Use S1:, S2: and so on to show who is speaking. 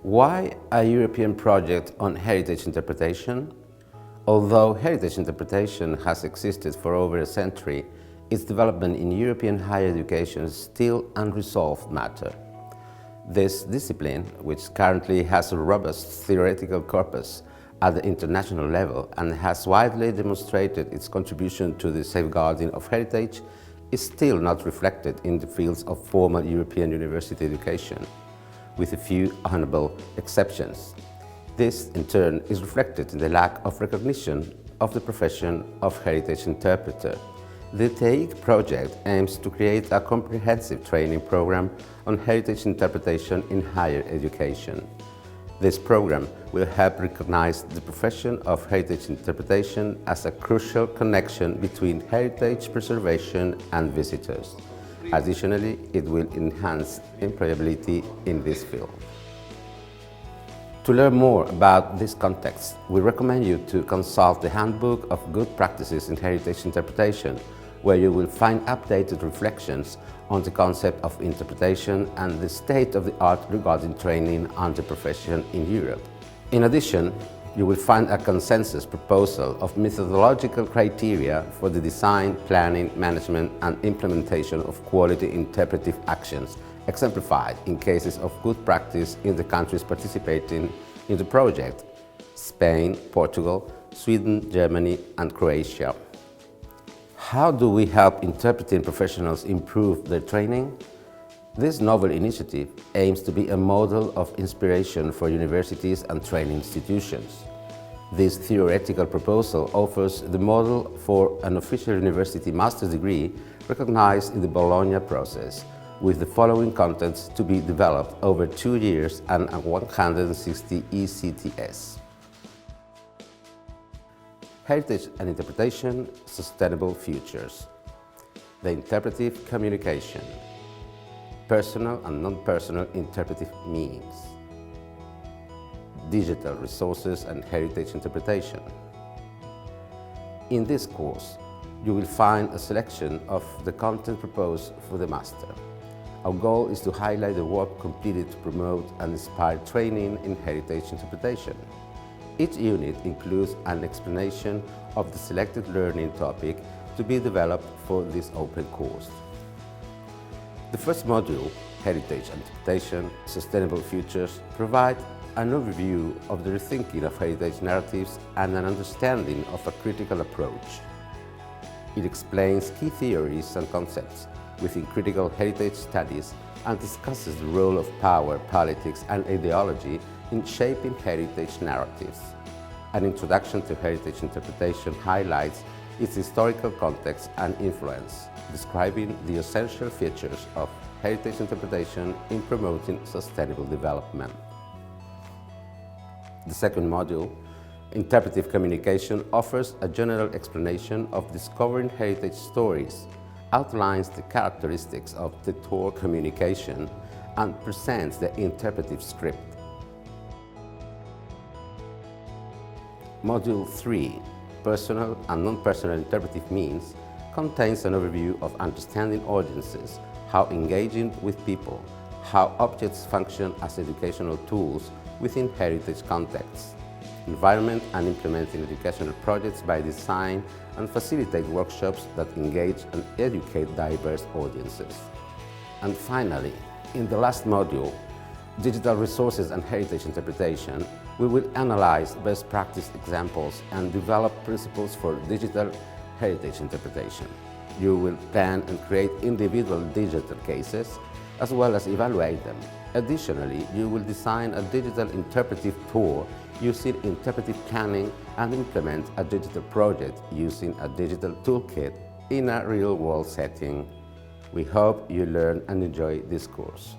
S1: Why a European project on heritage interpretation? Although heritage interpretation has existed for over a century, its development in European higher education is still unresolved matter. This discipline, which currently has a robust theoretical corpus at the international level and has widely demonstrated its contribution to the safeguarding of heritage, is still not reflected in the fields of formal European university education, with a few honorable exceptions. This, in turn, is reflected in the lack of recognition of the profession of heritage interpreter. The TEHIC project aims to create a comprehensive training program on heritage interpretation in higher education. This program will help recognize the profession of heritage interpretation as a crucial connection between heritage preservation and visitors. Additionally, it will enhance employability in this field. To learn more about this context, we recommend you to consult the Handbook of Good Practices in Heritage Interpretation, where you will find updated reflections on the concept of interpretation and the state of the art regarding training and the profession in Europe. In addition, you will find a consensus proposal of methodological criteria for the design, planning, management and implementation of quality interpretive actions, exemplified in cases of good practice in the countries participating in the project: Spain, Portugal, Sweden, Germany and Croatia. How do we help interpreting professionals improve their training? This novel initiative aims to be a model of inspiration for universities and training institutions. This theoretical proposal offers the model for an official university master's degree recognized in the Bologna process, with the following contents to be developed over 2 years and 160 ECTS. Heritage and Interpretation, Sustainable Futures. The Interpretive Communication. Personal and non-personal interpretive means. Digital Resources and Heritage Interpretation. In this course, you will find a selection of the content proposed for the master. Our goal is to highlight the work completed to promote and inspire training in heritage interpretation. Each unit includes an explanation of the selected learning topic to be developed for this open course. The first module, Heritage Interpretation, Sustainable Futures, provides an overview of the rethinking of heritage narratives and an understanding of a critical approach. It explains key theories and concepts within critical heritage studies and discusses the role of power, politics and ideology in shaping heritage narratives. An introduction to heritage interpretation highlights its historical context and influence, describing the essential features of heritage interpretation in promoting sustainable development. The second module, Interpretive Communication, offers a general explanation of discovering heritage stories, outlines the characteristics of the tour communication, and presents the interpretive script. Module 3, Personal and Non-Personal Interpretive Means, contains an overview of understanding audiences, how engaging with people, how objects function as educational tools within heritage contexts, environment and implementing educational projects by design and facilitate workshops that engage and educate diverse audiences. And finally, in the last module, Digital Resources and Heritage Interpretation, we will analyze best practice examples and develop principles for digital heritage interpretation. You will plan and create individual digital cases, as well as evaluate them. Additionally, you will design a digital interpretive tour using interpretive planning and implement a digital project using a digital toolkit in a real-world setting. We hope you learn and enjoy this course.